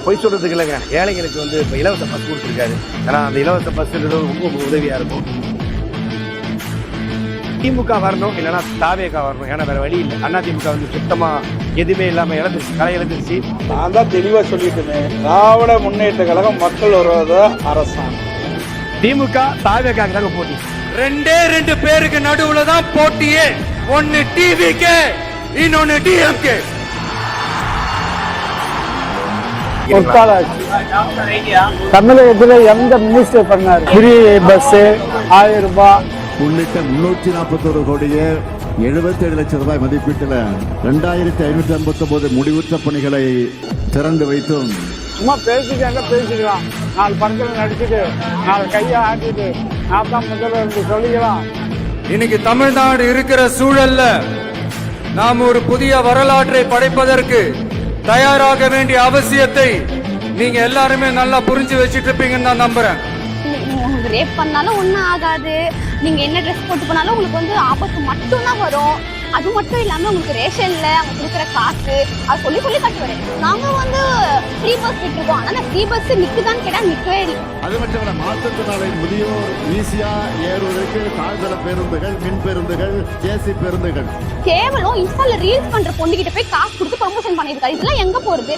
பொய் சொல்கிறதுக்கு இல்லைங்க, ஏழைங்களுக்கு வந்து இப்போ இலவச பஸ் கொடுத்துருக்காரு. ஏன்னா அந்த இலவச பஸ்ன்றது ரொம்ப உதவியாக இருக்கும். திமுக வரணும், இல்லைன்னா தாவேகா வரணும். ஏன்னா வேறு வழி இல்லை. அதிமுக வந்து சுத்தமாக எதுவுமே இல்லாமல் இழந்துருச்சு, களை இழந்துருச்சு. நான் தான் தெளிவாக சொல்லிட்டேன், திராவிட முன்னேற்ற கழகம் மக்கள் வருவத அரசாங்கம். திமுக தாவேகாக்கு தாங்க போட்டி. ரெண்டு பேருக்கு நடுவுல தான் போட்டியே. ஒன்னு டிவிகே, இன்னொன்னு டிஎம்கே. தமிழகத்தில் எந்த மினிஸ்டர் பண்ணாரு? ஃப்ரீ பஸ் 1000 ரூபாய் உள்ளிட்ட 341 கோடியே 77 லட்சம் ரூபாய் மதிப்பீட்டில் 2559 முடிவுற்ற பணிகளை திறந்து வைத்தும் சும்மா பேசிக்கலாம். 4 படத்தில் நடிச்சுட்டு 4 கையை ஆட்டிட்டு நான் தான் முதல்ல சொல்லிக்கலாம். இன்னைக்கு தமிழ்நாடு இருக்கிற சூழல்ல நாம் ஒரு புதிய வரலாற்றை படைப்பதற்கு தயாராக வேண்டிய அவசியத்தை நீங்க எல்லாருமே நல்லா புரிஞ்சு வச்சுட்டு இருப்பீங்கன்னு நான் நம்புறேன். உங்களுக்கு ரேப் பண்ணாலும் ஒன்றும் ஆகாது. நீங்க என்ன ட்ரெஸ் போட்டு போனாலும் உங்களுக்கு வந்து ஆபத்து மட்டும்தான் வரும். அது மட்டும் இல்லாம உங்களுக்கு ரேஷன்ல அவங்க கொடுக்குற காசு அது சொல்லி கட்டுவாரு. நாங்க வந்து ஃப்ரீ பஸ் விட்டுருக்கோம். ஆனா ஃப்ரீ பஸ் நிக்குதான்னு கேட்டா நிக்கவே இல்லை. அது மட்டும் இல்ல, மாற்றுத்திறனாளி முதியோர் ஈஸியா ஏறுவதற்கு தாழ்தள பேருந்துகள், மின் பேருந்துகள், ஏசி பேருந்துகள். கேவலம் இன்ஸ்டால ரீல்ஸ் பண்ற பொண்ணுகிட்ட போய் காசு கொடுத்து ப்ரமோஷன் பண்ணிருக்காரு. இதெல்லாம் எங்க போறது?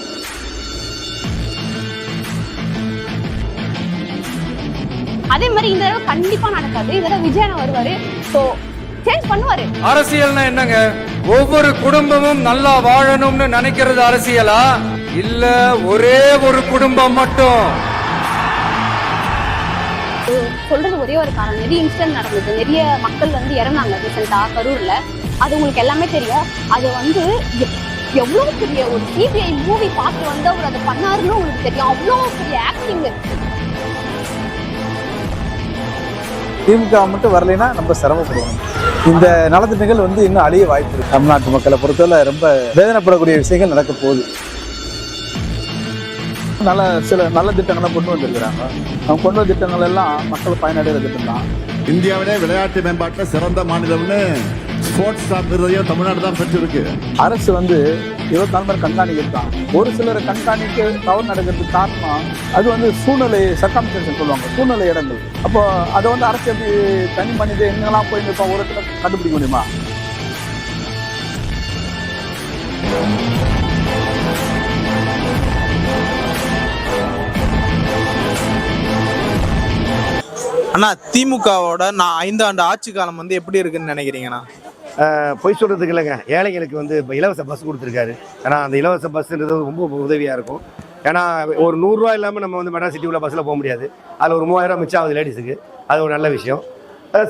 அதே மாதிரி இந்த தடவை கண்டிப்பா நடக்காது. இந்த தடவை விஜயன் வருவாரு, சோ சேஞ்ச் பண்ணுவாரு. அரசியல்னா என்னங்க? ஒவ்வொரு குடும்பமும் நல்லா வாழணும்னு நினைக்கிறது அரசியலா? இல்ல ஒரே ஒரு குடும்பம் மட்டும்? சொல்றது ஒரே ஒரு காரணம். நிறைய இன்சிடென்ட் நடந்தது, நிறைய மக்கள் வந்து இறந்தாங்க ரீசெண்டா கரூர்ல. அது உங்களுக்கு எல்லாமே தெரியும். அது வந்து எவ்வளவு பெரிய ஒரு சிபிஐ மூவி பார்த்து வந்து அவர் அதை பண்ணாருன்னு உங்களுக்கு தெரியும். அவ்வளவு பெரிய ஆக்டிங். திமுக மட்டும் வரலைன்னா நம்ம சிரமப்படுவோம். இந்த நலத்திட்டங்கள் வந்து இன்னும் அழிய வாய்ப்பு இருக்கு. தமிழ்நாட்டு மக்களை பொறுத்தவரை ரொம்ப வேதனைப்படக்கூடிய விஷயங்கள் நடக்க போகுது. சில நல்ல திட்டங்களை கொண்டு வந்திருக்கிறாங்க. அவங்க கொண்டு வந்த திட்டங்கள் எல்லாம் மக்கள் பயனடைகிற திட்டம் தான். இந்தியாவிலே விளையாட்டு மேம்பாட்டில் சிறந்த மாநிலம்னு ஸ்போர்ட்ஸ் விருதையும் தமிழ்நாடு தான் பெற்றிருக்கு. அரசு வந்து 24 மணி கண்காணிக்கிறது தான். ஒரு சிலரை கண்காணிக்க தவறு நடக்கிறதுக்கு காரணம் அது வந்து சூழ்நிலை, சர்க்கம்ஸ்டன்ஸ் சொல்லுவாங்க, சூழ்நிலை இடங்கள். அப்போ அதை வந்து அரசு எப்படி தனி மனித எங்கெல்லாம் போய் நிற்போம் ஒரு இடத்துல கண்டுபிடிக்க முடியுமா? அண்ணா, திமுகவோட 5 ஆண்டு ஆட்சி காலம் வந்து எப்படி இருக்குன்னு நினைக்கிறீங்கண்ணா? பொய் சொல்கிறதுக்கு இல்லைங்க, ஏழைங்களுக்கு வந்து இப்போ இலவச பஸ் கொடுத்துருக்காரு. ஏன்னா அந்த இலவச பஸ்ன்றது ரொம்ப உதவியாக இருக்கும். ஏன்னா ஒரு 100 ரூபா இல்லாமல் நம்ம வந்து மெட்ராஸ் சிட்டி உள்ள பஸ்ஸில் போக முடியாது. அதில் ஒரு 3000 ரூபா மிச்சம் ஆகுது லேடிஸுக்கு. அது ஒரு நல்ல விஷயம்.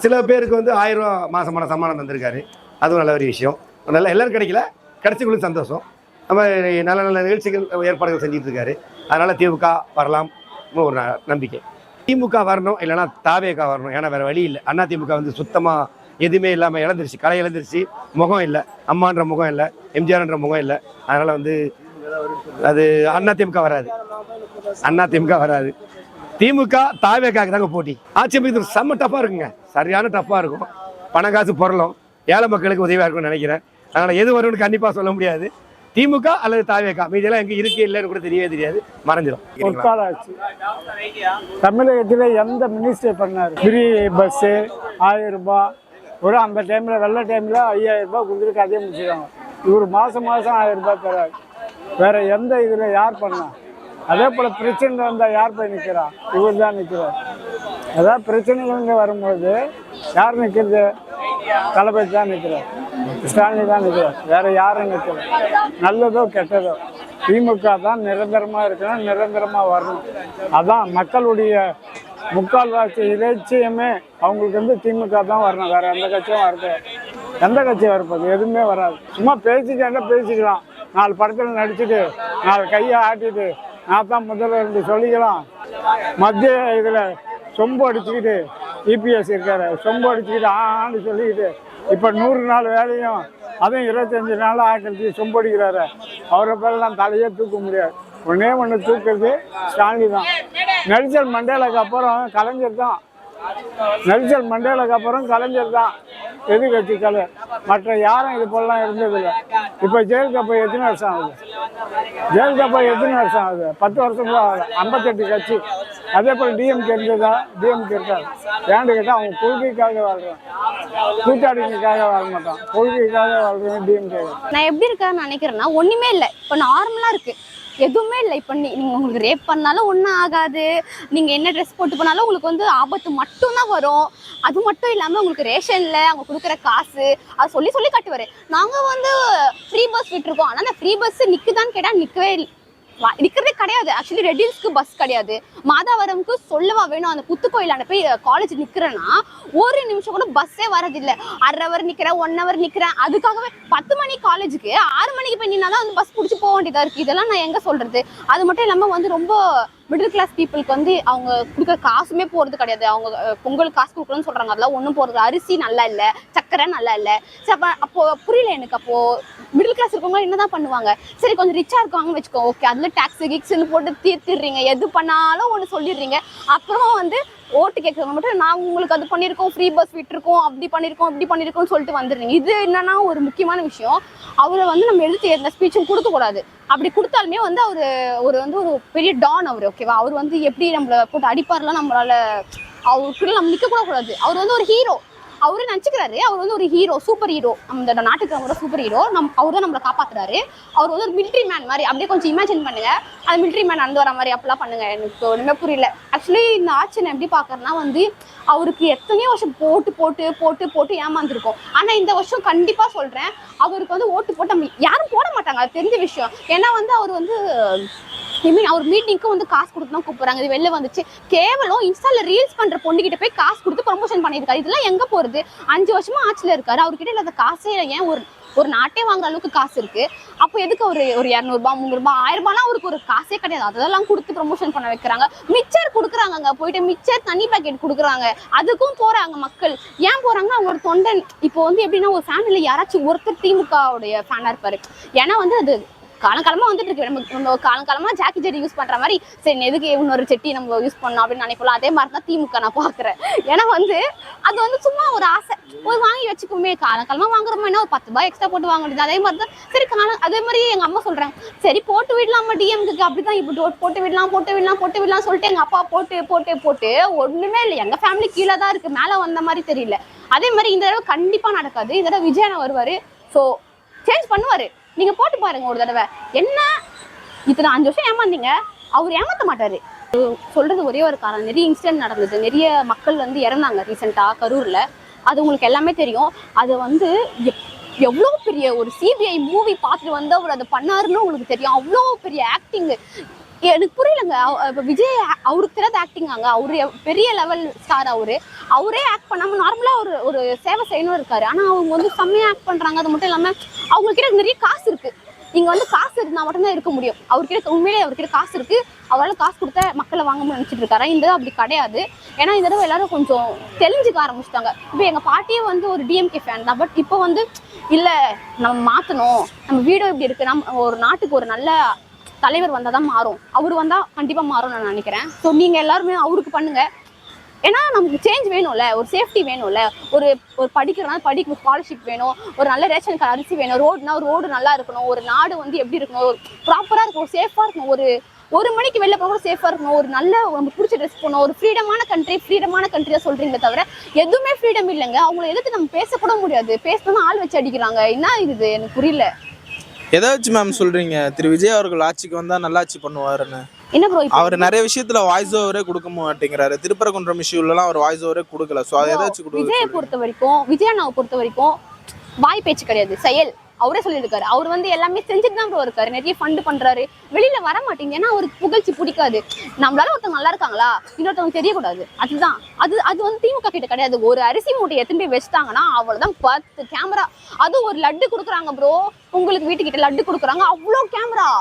சில பேருக்கு வந்து 1000 ரூபா மாதமான சம்மானம் தந்திருக்காரு. அதுவும் நல்ல ஒரு விஷயம். நல்லா எல்லோரும் கிடைக்கல, கிடைச்சிக்குள்ள சந்தோஷம். நம்ம நல்ல நல்ல நிகழ்ச்சிகள் ஏற்பாடுகள் செஞ்சுட்டு இருக்காரு. அதனால் திமுக வரலாம் ஒரு நம்பிக்கை. திமுக வரணும், இல்லைன்னா தாவேகா வரணும். ஏன்னா வேறு வழி இல்லை. அதிமுக வந்து சுத்தமாக எதுவுமே இல்லாமல் இழந்துருச்சு, களை இழந்துருச்சு. முகம் இல்லை, அம்மான்ற முகம் இல்லை, எம்ஜிஆர்ன்ற முகம் இல்லை. அதனால் வந்து அது அதிமுக வராது. அதிமுக வராது. திமுக தாவேகாக்கு தாங்க போட்டி. ஆட்சி அமைக்கிறது செம்ம டஃப்பாக இருக்குங்க, சரியான டஃப்பாக இருக்கும். பணம் காசு பொருளும் ஏழை மக்களுக்கு உதவியாக இருக்கும்னு நினைக்கிறேன். அதனால் எது வரும்னு கண்டிப்பாக சொல்ல முடியாது. திமுக அல்லது தாவேகா, மீதெல்லாம் எங்கே இருக்கு இல்லைன்னு கூட தெரியவே தெரியாது, மறைஞ்சிடும். தமிழகத்தில் எந்த மினிஸ்டர் பண்ணாரு? ஃப்ரீ பஸ்ஸு 1000 ரூபாய். ஒரு அந்த டைமில் வெள்ள டைமில் 5000 ரூபாய் கொடுத்துட்டு கதையை முடிச்சிடுவாங்க. இவர் மாதம் 1000 ரூபாய் தராரு. வேற எந்த இதில் யார் பண்ணா? அதே போல் பிரச்சனை வந்தால் யார் போய் நிற்கிறா? இவர் தான் நிற்கிறார். அதாவது பிரச்சனைகள் வரும்போது யார் நிற்கிறது? தளபதி தான் நிற்கிறார், ஸ்டாலின் தான் நிற்கிறார், வேற யாரும் நிற்கிறார். நல்லதோ கெட்டதோ திமுக தான் நிரந்தரமாக இருக்கணும், நிரந்தரமாக வரணும். அதான் மக்களுடைய முக்கால்வாசி இலட்சியமே. அவங்களுக்கு வந்து திமுக தான் வரணும், வேற எந்த கட்சியும் வரது. எந்த கட்சி வரப்போது? எதுவுமே வராது. சும்மா பேசிக்கலாம். 4 படத்தில் நடிச்சுட்டு 4 கையை ஆட்டிட்டு நான் தான் முதல்ல சொல்லிக்கலாம். மத்திய இதில் சொம்பு அடிச்சுக்கிட்டு இபிஎஸ் இருக்காரு, சொம்பு அடிச்சுக்கிட்டு ஆண்டு சொல்லிக்கிட்டு இப்போ 100 நாள் வேலையும் அதுவும் 25 நாள் ஆக்கிறதுக்கு சொம்பு அடிக்கிறாரு. அவரை பேரெல்லாம் தலையே தூக்க முடியாது. ஒன்று தூக்குறது ஸ்டாலின் தான். நெல்சன் மண்டேலாக்கு அப்புறம் கலைஞர் தான். நெல்சன் மண்டேலாக்கு அப்புறம் கலைஞர் தான் எதிர்கட்சி தலைவர். மற்ற யாரும் இது போலாம் இருந்ததில்லை. இப்போ ஜெயிலுக்கு போய் எத்தனை வருஷம் ஆகுது? ஜெயலலிதா போய் எத்தனை வருஷம் ஆகுது? 10 வருஷம் கூட ஆகல. 58 கட்சி. அதே போல் டிஎம்கே இருந்ததா? டிஎம்கே இருக்காது. ஏன்னு கேட்டால் அவங்க கொள்கைக்காக வாழ்றான், கூட்டாளிகளுக்காக வாழ மாட்டான். கொள்கைக்காக வாழ்றேன் டிஎம்கே. நான் எப்படி இருக்கேன்னு நினைக்கிறேன்னா ஒண்ணுமே இல்லை, இப்போ நார்மலா இருக்கு, எதுவுமே இல்லை. இப்போ நீங்கள் உங்களுக்கு ரேப் பண்ணாலும் ஒன்றும் ஆகாது, நீங்கள் என்ன ட்ரெஸ் போட்டு போனாலும் உங்களுக்கு வந்து ஆபத்து மட்டும்தான் வரும். அது மட்டும் இல்லாமல் உங்களுக்கு ரேஷனில் அவங்க கொடுக்குற காசு அதை சொல்லி சொல்லி கட்டுவார். நாங்கள் வந்து ஃப்ரீ பஸ் விட்டுருக்கோம், ஆனால் அந்த ஃப்ரீ பஸ் நிற்குதான்னு கேட்டால் நிற்கிறதே கிடையாது. ஆக்சுவலி ரெட்டில்ஸ்க்கு பஸ் கிடையாது, மாதாவரம்க்கு சொல்லவா வேணும். அந்த புத்துக்கோயிலான போய் காலேஜ் நிற்கிறேன்னா ஒரு நிமிஷம் கூட பஸ்ஸே வரதில்லை. 1/2 hour நிற்கிறேன், 1 hour நிற்கிறேன். அதுக்காகவே 10 மணி காலேஜுக்கு 6 மணிக்கு போய் நின்னா தான் வந்து பஸ் பிடிச்சி போக வேண்டியதாக இருக்குது. இதெல்லாம் நான் எங்கே சொல்கிறது? அது மட்டும் இல்லாமல் வந்து ரொம்ப மிடில் கிளாஸ் பீப்புளுக்கு வந்து அவங்க கொடுக்குற காசுமே போகிறது கிடையாது. அவங்க பொங்கல் காசு கொடுக்கணும்னு சொல்கிறாங்க, அதெல்லாம் ஒன்றும் போகிறது. அரிசி நல்லா இல்லை, சக்கரை நல்லா இல்லை. சரி, அப்போ புரியல எனக்கு. அப்போது மிடில் கிளாஸ் இருக்கவங்க என்ன தான் பண்ணுவாங்க? சரி, கொஞ்சம் ரிச்சாக இருக்காங்கன்னு வச்சுக்கோ, ஓகே, அதில் டேக்ஸு கிக்ஸ்ன்னு போட்டு தீர்த்திடுறீங்க, எது பண்ணாலும் ஒன்று சொல்லிடுறீங்க. அப்புறம் வந்து ஓட்டு கேட்குறவங்க மட்டும் நான் உங்களுக்கு அது பண்ணியிருக்கோம், ஃப்ரீ பஸ் விட்டுருக்கோம், அப்படி பண்ணியிருக்கோம், இப்படி பண்ணியிருக்கோம்னு சொல்லிட்டு வந்துடுறீங்க. இது என்னன்னா ஒரு முக்கியமான விஷயம். அவரை வந்து நம்ம எடுத்து எந்த ஸ்பீச்சும் கொடுக்கக்கூடாது. அப்படி கொடுத்தாலுமே வந்து ஒரு பெரிய டான் அவர், ஓகேவா? அவர் வந்து எப்படி நம்மளை போட்டு அடிப்பார்லாம், நம்மளால அவருக்குள்ள நம்ம நிற்கக்கூட கூடாது. அவர் வந்து ஒரு ஹீரோ, அவரு நினச்சிக்கிறாரு அவர் வந்து ஒரு ஹீரோ, சூப்பர் ஹீரோ, நம்ம நாட்டுக்கு அவரோட சூப்பர் ஹீரோ. அவர் தான் நம்மளை காப்பாற்றுறாரு. அவர் வந்து ஒரு மிலிட்ரி மேன் மாதிரி. அப்படியே கொஞ்சம் இமேஜின் பண்ணுங்க, அது மிலிட்ரி மேன் நடந்து வர மாதிரி அப்படிலாம் பண்ணுங்க. எனக்கு ஒன்றுமே புரியல. ஆக்சுவலி இந்த ஆட்சி நான் எப்படி பார்க்குறேன்னா வந்து அவருக்கு எத்தனையோ வருஷம் போட்டு போட்டு போட்டு போட்டு ஏமாந்துருக்கோம். ஆனால் இந்த வருஷம் கண்டிப்பாக சொல்கிறேன், அவருக்கு வந்து ஓட்டு போட்டு நம்ம யாரும் போட மாட்டாங்க, அது தெரிஞ்ச விஷயம். ஏன்னா வந்து அவர் வந்து அவர் மீட்டிங்க்கு வந்து காசு கொடுத்து தான் கூப்பிட்றாங்க. இது வெளில வந்துச்சு. கேவலம் இன்ஸ்டால ரீல்ஸ் பண்ணுற பொண்ணுகிட்ட போய் காசு கொடுத்து ப்ரொமோஷன் பண்ணியிருக்காரு. இதெல்லாம் எங்கே போகிறது? 5 வருஷமா ஆட்சியில் இருக்காரு, அவர்கிட்ட இல்லாத காசே ஏன் ஒரு நாட்டே வாங்குற அளவுக்கு காசு இருக்கு. அப்போ எதுக்கு ஒரு 200 ரூபாய் 300 ரூபாய் 1000 ரூபாய்லாம் அவருக்கு ஒரு காசே கிடையாது. அதெல்லாம் கொடுத்து ப்ரொமோஷன் பண்ண வைக்கிறாங்க. மிச்சர் கொடுக்குறாங்க, போயிட்டு மிச்சர் தனி பேக்கெட் கொடுக்குறாங்க, அதுக்கும் போறாங்க மக்கள். ஏன் போறாங்கன்னா அவங்களோட தொண்டன். இப்போ வந்து எப்படின்னா ஒரு ஃபேமிலியில் யாராச்சும் ஒருத்தர் திமுகவுடைய ஃபேனாக இருப்பாரு. ஏன்னா வந்து அது காலங்காலமாக வந்துட்டு இருக்கு. நம்ம காலங்காலமாக ஜாக்கி ஜெட்டி யூஸ் பண்ணுற மாதிரி, சரி எதுக்கு இன்னொரு செட்டி நம்ம யூஸ் பண்ணோம் அப்படின்னு நினைப்போம். அதே மாதிரி தான் திமுக நான் பார்க்குறேன். ஏன்னா வந்து அது வந்து சும்மா ஒரு ஆசை, போய் வாங்கி வச்சுக்கோமே, காலங்காலமாக வாங்குறோமா, என்ன ஒரு 10 ரூபாய் எக்ஸ்ட்ரா போட்டு வாங்க முடியுது. அதே மாதிரி தான் சரி அதே மாதிரி எங்கள் அம்மா சொல்கிறாங்க, சரி போட்டு விடலாமா டிஎம்க்கு, அப்படி தான் இப்படி போட்டு விடலாம் சொல்லிட்டு எங்கள் அப்பா போட்டு ஒன்றுமே இல்லை. எங்கள் ஃபேமிலி கீழே தான் இருக்குது, மேலே வந்த மாதிரி தெரியல. அதே மாதிரி இந்த தடவை கண்டிப்பாக நடக்காது. இந்த தடவை விஜயனை வருவார், ஸோ சேஞ்ச் பண்ணுவார். நீங்க போட்டு பாருங்க ஒரு தடவை. என்ன இத்தனை 5 வருஷம் ஏமாந்தீங்க, அவர் ஏமாத்த மாட்டாரு. சொல்றது ஒரே ஒரு காரணம், நிறைய இன்சிடென்ட் நடந்தது, நிறைய மக்கள் வந்து இறந்தாங்க ரீசெண்டா கரூர்ல. அது உங்களுக்கு எல்லாமே தெரியும். அது வந்து எவ்வளோ பெரிய ஒரு சிபிஐ மூவி பார்த்துட்டு வந்து அவர் அதை பண்ணாருன்னு உங்களுக்கு தெரியும். அவ்வளோ பெரிய ஆக்டிங். எனக்கு புரியலங்க. இப்போ விஜய் அவருக்கு தெரியாத ஆக்டிங்காங்க. அவரு பெரிய லெவல் ஸ்டார். அவரே ஆக்ட் பண்ணாமல் நார்மலாக ஒரு சேவை செய்யணும் இருக்காரு. ஆனால் அவங்க வந்து செம்மையாக ஆக்ட் பண்ணுறாங்க. அது மட்டும் இல்லாமல் அவங்கக்கிட்ட நிறைய காசு இருக்குது. இங்கே வந்து காசு இருந்தால் மட்டும்தான் இருக்க முடியும். அவர்கிட்ட உண்மையிலே அவர்கிட்ட காசு இருக்குது, அவரால் காசு கொடுத்த மக்களை வாங்க நினச்சிட்டு இருக்காரு. இந்த அப்படி கிடையாது. ஏன்னா இந்த தடவை எல்லாரும் கொஞ்சம் தெரிஞ்சுக்க ஆரம்பிச்சிட்டாங்க. இப்போ எங்கள் பாட்டியே வந்து ஒரு டிஎம்கே ஃபேன் தான். பட் இப்போ வந்து இல்லை, நம்ம மாற்றணும், நம்ம வீடியோ இப்படி இருக்குது, நம்ம ஒரு நாட்டுக்கு ஒரு நல்ல தலைவர் வந்தால் தான் மாறும், அவர் வந்தால் கண்டிப்பாக மாறும் நான் நினைக்கிறேன். ஸோ நீங்கள் எல்லாருமே அவருக்கு பண்ணுங்கள். ஏன்னா நமக்கு சேஞ்ச் வேணும்ல, ஒரு சேஃப்டி வேணும்ல, ஒரு படிக்கிறனால படிக்க ஸ்காலர்ஷிப் வேணும், ஒரு நல்ல ரேஷன் கார்டு அரிசி வேணும், ரோடு நல்லா இருக்கணும், ஒரு நாடு வந்து எப்படி இருக்கணும், ஒரு ப்ராப்பராக இருக்கணும், சேஃபாக இருக்கணும், ஒரு மணிக்கு வெளில போக சேஃபாக இருக்கணும், ஒரு நல்ல நமக்கு பிடிச்ச ட்ரெஸ் போகணும், ஒரு ஃப்ரீடமான கண்ட்ரியாக சொல்கிறீங்களே தவிர எதுவுமே ஃப்ரீடம் இல்லைங்க. அவங்கள எதிர்த்து நம்ம பேசக்கூட முடியாது, பேசணும்னு ஆள் வச்சு அடிக்கிறாங்க. என்ன இது எனக்கு புரியல. எதை வச்சு மேம் சொல்றீங்க திரு விஜய் அவர்கள் ஆட்சிக்கு வந்தா நல்லாட்சி பண்ணுவாருன்னு? என்ன ப்ரோ, அவர் நிறைய விஷயத்துல வாய்ஸ் ஓவரே கொடுக்க மாட்டேங்கிறாரு. திருப்பரங்குன்றம் இஷ்யூலாம் அவர் வாய்ஸ் ஓவரே கொடுக்கல. ஸோ அதை எதாச்சும் விஜயை பொறுத்த வரைக்கும் வாய் பேச்சு கிடையாது, செயல். அவரே சொல்லியிருக்காரு. அவர் வந்து எல்லாமே செஞ்சுட்டு தான் ப்ரோ இருக்காரு. நிறைய ஃபண்டு பண்றாரு, வெளியில வர மாட்டேங்குது. ஏன்னா அவருக்கு புகழ்ச்சி பிடிக்காது. நம்மளால ஒருத்தவங்க நல்லா இருக்காங்களா, இன்னொருத்தவங்க தெரியக்கூடாது. அதுதான் அது வந்து திமுக கிட்ட கிடையாது. ஒரு அரிசி மூட்டை எத்தனை போய் வச்சுட்டாங்கன்னா அவ்வளவுதான் 10 கேமரா. அது ஒரு லட்டு கொடுக்குறாங்க ப்ரோ, உங்களுக்கு வீட்டுக்கிட்ட லட்டு கொடுக்குறாங்க, அவ்வளோ கேமரா.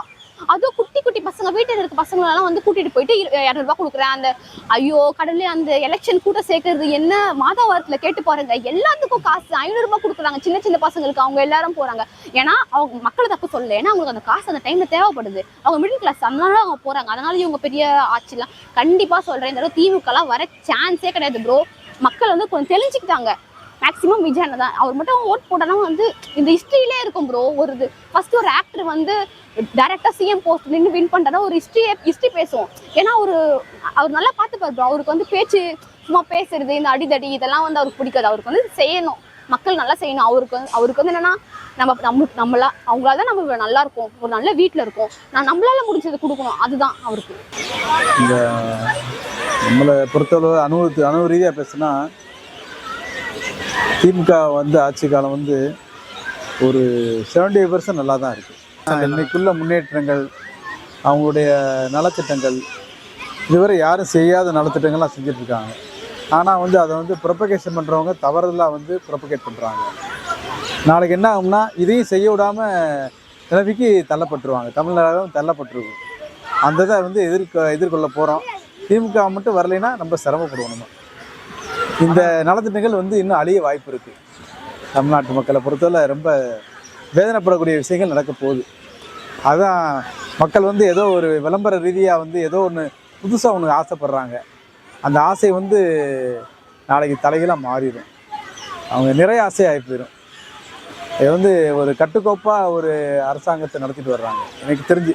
அதுவும் குட்டி குட்டி பசங்க, வீட்டில் இருக்க பசங்களெல்லாம் வந்து கூட்டிட்டு போயிட்டு 200 ரூபாய் கொடுக்குறேன். அந்த ஐயோ கடவுளே, அந்த எலெக்ஷன் கூட்டம் சேர்க்கறது என்ன மாதாவாரத்தில் கேட்டு பாருங்க, எல்லாத்துக்கும் காசு 500 ரூபாய் கொடுக்குறாங்க சின்ன சின்ன பசங்களுக்கு. அவங்க எல்லாரும் போறாங்க. ஏன்னா அவங்க மக்களை தப்பு சொல்லல, ஏன்னா அவங்களுக்கு அந்த காசு அந்த டைம்ல தேவைப்படுது. அவங்க மிடில் கிளாஸ், அதனால அவங்க போறாங்க. அதனால இவங்க பெரிய ஆட்சிலாம் கண்டிப்பா சொல்றேன். இந்த திமுகலாம் வர சான்ஸே கிடையாது ப்ரோ. மக்கள் வந்து கொஞ்சம் தெரிஞ்சுக்கிட்டாங்க. மேக்ஸிமம் விஜய் தான். அவர் மட்டும் ஓட் போட்டனா வந்து இந்த ஹிஸ்ட்ரியிலே இருக்கும் ப்ரோ. ஃபர்ஸ்ட் ஒரு ஆக்டர் வந்து டைரக்டா சிஎம் போஸ்ட் நின்று வின் பண்றதா ஒரு ஹிஸ்டரி பேசுவோம். ஏன்னா அவர் நல்லா பார்த்துப்பாரு ப்ரோ. அவருக்கு வந்து பேச்சு சும்மா பேசுறது, இந்த அடிதடி இதெல்லாம் வந்து அவருக்கு பிடிக்காது. அவருக்கு வந்து செய்யணும், மக்கள் நல்லா செய்யணும். அவருக்கு வந்து என்னன்னா நம்மளா அவங்களால தான் நம்ம நல்லா இருக்கும், ஒரு நல்ல வீட்டில் இருக்கும், நம்மளால முடிஞ்சது கொடுக்கணும், அதுதான் அவருக்கு. இந்த நம்மளை பொறுத்தளவு அனுபவ ரீதியாக பேசுனா திமுக வந்து ஆட்சி காலம் வந்து ஒரு 70% நல்லா தான் இருக்குது. இன்னைக்குள்ள முன்னேற்றங்கள், அவங்களுடைய நலத்திட்டங்கள், இதுவரை யாரும் செய்யாத நலத்திட்டங்கள்லாம் செஞ்சிட்ருக்காங்க. ஆனால் வந்து அதை வந்து ப்ரொபகேஷன் பண்ணுறவங்க தவறுதலாக வந்து ப்ரொபகேட் பண்ணுறாங்க. நாளைக்கு என்ன ஆகும்னா இதையும் செய்ய விடாமல் நிலைமைக்கு தள்ளப்பட்டுருவாங்க, தமிழ்நாடும் தள்ளப்பட்டுருக்கும். அந்த இதை வந்து எதிர்கொள்ள போகிறோம். திமுக மட்டும் வரலைன்னா நம்ம சிரமப்படுவோம். நம்ம இந்த நலத்திட்டங்கள் வந்து இன்னும் அழிய வாய்ப்பு இருக்குது. தமிழ்நாட்டு மக்களை பொறுத்தவரை ரொம்ப வேதனைப்படக்கூடிய விஷயங்கள் நடக்க போகுது. அதுதான் மக்கள் வந்து ஏதோ ஒரு விளம்பர ரீதியாக வந்து ஏதோ ஒன்று புதுசாக ஒன்று ஆசைப்படுறாங்க. அந்த ஆசை வந்து நாளைக்கு தலைகளாக மாறிடும். அவங்க நிறைய ஆசையாகி போயிடும். இது வந்து ஒரு கட்டுக்கோப்பாக ஒரு அரசாங்கத்தை நடத்திட்டு வர்றாங்க. எனக்கு தெரிஞ்சு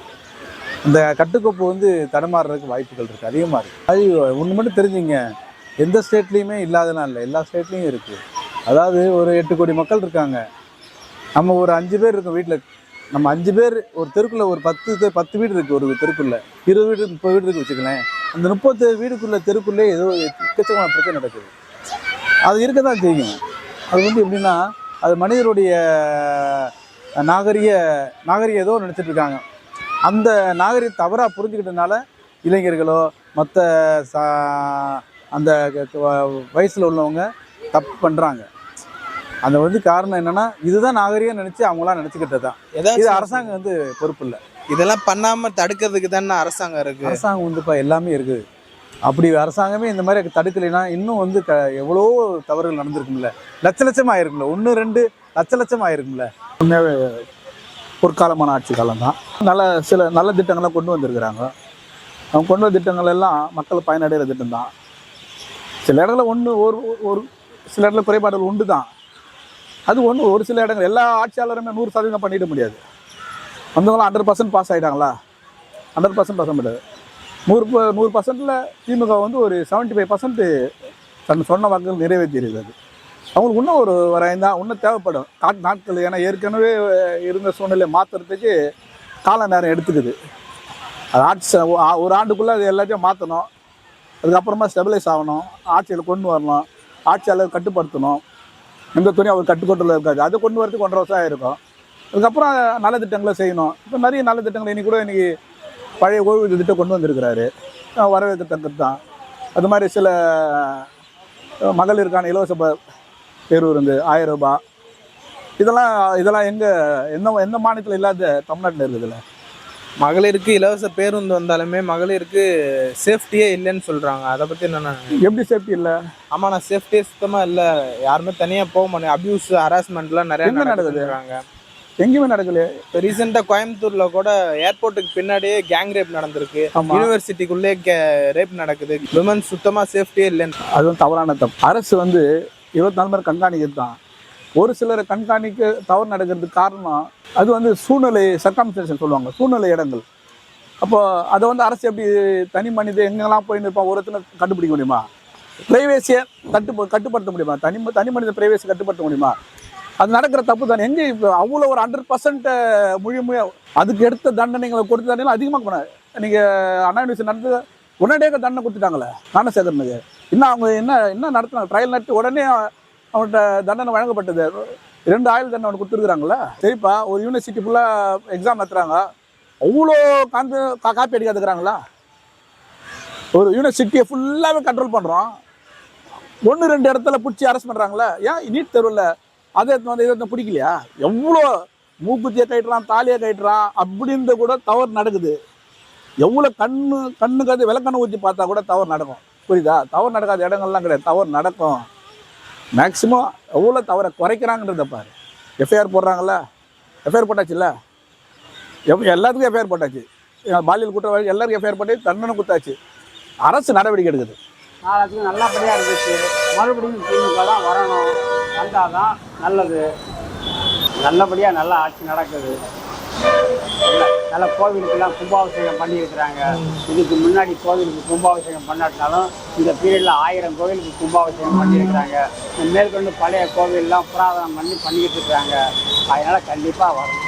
இந்த கட்டுக்கோப்பு வந்து தடுமாறுறதுக்கு வாய்ப்புகள் இருக்குது, அதிகமாக இருக்குது. அது ஒன்று மட்டும் தெரிஞ்சுங்க, எந்த ஸ்டேட்லேயுமே இல்லாதலாம் இல்லை, எல்லா ஸ்டேட்லேயும் இருக்குது. அதாவது ஒரு 8 கோடி மக்கள் இருக்காங்க. நம்ம ஒரு 5 பேர் இருக்கோம் வீட்டில். நம்ம 5 பேர் ஒரு தெருக்குள்ளே ஒரு 10 வீடு இருக்குது. ஒரு தெருக்குள்ளே 20 வீடு 30 வீடு இருக்குது வச்சுக்கலாம். அந்த 30 வீடுக்குள்ளே தெருக்குள்ளே ஏதோ எக்கச்சக்கமான பிரச்சனை நடக்குது. அது இருக்க தான் செய்யும். அது வந்து எப்படின்னா அது மனிதருடைய நாகரிக ஏதோ நினச்சிட்டு இருக்காங்க. அந்த நாகரிக தவறாக புரிஞ்சுக்கிட்டதுனால இளைஞர்களோ மற்ற அந்த வயசில் உள்ளவங்க தப்பு பண்ணுறாங்க. அந்த வந்து காரணம் என்னென்னா இதுதான் நாகரிகம் நினச்சி அவங்களாம் நினச்சிக்கிட்டது தான். இது அரசாங்கம் வந்து பொறுப்பு இல்லை. இதெல்லாம் பண்ணாமல் தடுக்கிறதுக்கு தானே அரசாங்கம் இருக்குது. அரசாங்கம் வந்து இப்போ எல்லாமே இருக்குது. அப்படி அரசாங்கமே இந்த மாதிரி தடுக்கலைன்னா இன்னும் வந்து எவ்வளோ தவறுகள் நடந்திருக்கும்ல, லட்சம் ஆயிருக்கும்ல, 1-2 லட்சம் ஆயிருக்கும்ல. உண்மையாகவே பொற்காலமான ஆட்சி காலம் தான். சில நல்ல திட்டங்கள்லாம் கொண்டு வந்திருக்கிறாங்க. அவங்க கொண்டு வந்த திட்டங்கள் எல்லாம் மக்கள் பயனடைகிற திட்டம் தான். சில இடங்களில் ஒரு சில இடத்துல குறைபாடுகள் உண்டு தான். அது ஒரு சில இடங்கள் எல்லா ஆட்சியாளருமே 100% பண்ணிட முடியாது. வந்தவங்களாம் 100% பாஸ் ஆகிட்டாங்களா? 100% பாஸ் முடியாது. 100%ல் திமுக வந்து ஒரு 75% தன் சொன்ன வாக்குகள் நிறைவேற்றியிருக்கிறது. அவங்களுக்கு இன்னும் ஒரு வரையும் இன்னும் தேவைப்படும் நாட்கள். ஏன்னா ஏற்கனவே இருந்த சூழ்நிலை மாற்றுறதுக்கு கால நேரம் எடுத்துக்குது. அது ஆட்சி ஒரு ஆண்டுக்குள்ளே அது எல்லாத்தையும் மாற்றணும். அதுக்கப்புறமா ஸ்டெபிலைஸ் ஆகணும், ஆட்சியில் கொண்டு வரணும், ஆட்சியாளர் கட்டுப்படுத்தணும். எந்த துணியும் அவர் கட்டுக்கோட்டில் இருக்காது. அதை கொண்டு வரதுக்கு 1.5 வருஷம் ஆகிருக்கும். அதுக்கப்புறம் நல்ல திட்டங்களை செய்யணும். இப்போ நிறைய நல்ல திட்டங்கள் இன்றைக்கி பழைய ஓய்வு திட்டம் கொண்டு வந்திருக்கிறாரு, வரவேற்கத்தக்கது தான். அது மாதிரி சில மகளிருக்கான இலவச பேருந்து 1000 ரூபாய், இதெல்லாம் எந்த மாநிலத்தில் இல்லாத தமிழ்நாட்டில் இருக்குதுல்ல. மகளிருக்கு இலவச பேருந்து வந்தாலுமே மகளிருக்கு சேஃப்டியே இல்லைன்னு சொல்கிறாங்க. அதை பற்றி என்னென்ன? எப்படி சேஃப்டி இல்லை? ஆமாம், நான் சேஃப்டியே சுத்தமாக இல்லை. யாருமே தனியாக போக மாட்டேன். அபியூஸ் ஹராஸ்மெண்ட்லாம் நிறைய நடக்குதுறாங்க. எங்கேயுமே நடக்கலையே. இப்போ ரீசெண்டாக கோயம்புத்தூரில் கூட ஏர்போர்ட்டுக்கு பின்னாடியே கேங் ரேப் நடந்திருக்கு. யூனிவர்சிட்டிக்குள்ளே ரேப் நடக்குது. விமன் சுத்தமாக சேஃப்டியே இல்லைன்னு. அது வந்து தவறான தப்பு. அரசு வந்து 24 மணி நேரம் கண்காணிக்கிறது தான். ஒரு சிலரை கண்காணிக்க தவறு நடக்கிறதுக்கு காரணம் அது வந்து சூழ்நிலை, சர்க்கம்ஸ்டன்ஸ் சொல்லுவாங்க, சூழ்நிலை இடங்கள். அப்போ அதை வந்து அரசு எப்படி தனி மனித எங்கெல்லாம் போய் நிற்பான் ஒருத்தனை கண்டுபிடிக்க முடியுமா? பிரைவேசியை கட்டுப்படுத்த முடியுமா? தனி மனித பிரைவேசியை கட்டுப்படுத்த முடியுமா? அது நடக்கிற தப்பு தானே. எங்கே இப்போ அவ்வளோ ஒரு 100% முழுமையாக அதுக்கு எடுத்த தண்டனைகளை கொடுத்த தண்டனை அதிகமாக போனாங்க. நீங்கள் அண்ணா யூனிவர்சிட்டி நடந்து உடனடியாக தண்டனை கொடுத்துட்டாங்களே ஞானசேகரனுக்கு. இன்னும் அவங்க என்ன நடத்தினாங்க? ட்ரையல் நடத்தி உடனே அவன்கிட்ட தண்டனை வழங்கப்பட்டது. 2 ஆயுள் தண்டனை அவனுக்கு கொடுத்துருக்குறாங்களே. சரிப்பா, ஒரு யூனிவர்சிட்டி ஃபுல்லாக எக்ஸாம் நடத்துகிறாங்க, அவ்வளோ காப்பி அடிக்காதுக்கிறாங்களா? ஒரு யூனிவர்சிட்டியை ஃபுல்லாகவே கண்ட்ரோல் பண்ணுறோம், 1-2 இடத்துல பிடிச்சி அரெஸ்ட் பண்ணுறாங்களே. ஏன் நீட் தெருவில் அதை வந்து இதை பிடிக்கலையா? எவ்வளோ மூக்குத்தியை கட்டுறான், தாலியை கட்டுறான் அப்படின்னு கூட தவறு நடக்குது. எவ்வளோ கண்ணுக்கு அது விளக்கண்ணை ஊற்றி பார்த்தா கூட தவறு நடக்கும். புரியுதா? தவறு நடக்காத இடங்கள்லாம் கிடையாது, தவறு நடக்கும். மேக்ஸிமம் எவ்வளோ தவறை குறைக்கிறாங்கன்றத பாரு. எஃப்ஐஆர் போடுறாங்களா? எஃப்ஐஆர் போட்டாச்சுல்ல, எல்லாத்துக்கும் எஃப்ஐஆர் போட்டாச்சு. பாலியல் குற்றவாளி எல்லாருக்கும் எஃப்ஐஆர் போட்டு தண்டனை கொடுத்தாச்சு. அரசு நடவடிக்கை எடுக்குது. நாளைக்கு நல்லபடியாக இருந்துச்சு. மறுபடியும் திமுக தான் வரணும், வந்தால் தான் நல்லது. நல்லபடியாக நல்லா ஆட்சி நடக்குது. நல்ல கோவிலுக்கெல்லாம் கும்பாபிஷேகம் பண்ணியிருக்கிறாங்க. இதுக்கு முன்னாடி கோவிலுக்கு கும்பாபிஷேகம் பண்ணாட்டினாலும் இந்த பீரியடில் 1000 கோவிலுக்கு கும்பாபிஷேகம் பண்ணியிருக்கிறாங்க. மேற்கொண்டு பழைய கோவிலெலாம் புராதனம் பண்ணிக்கிட்டு இருக்கிறாங்க. அதனால் கண்டிப்பாக வரும்.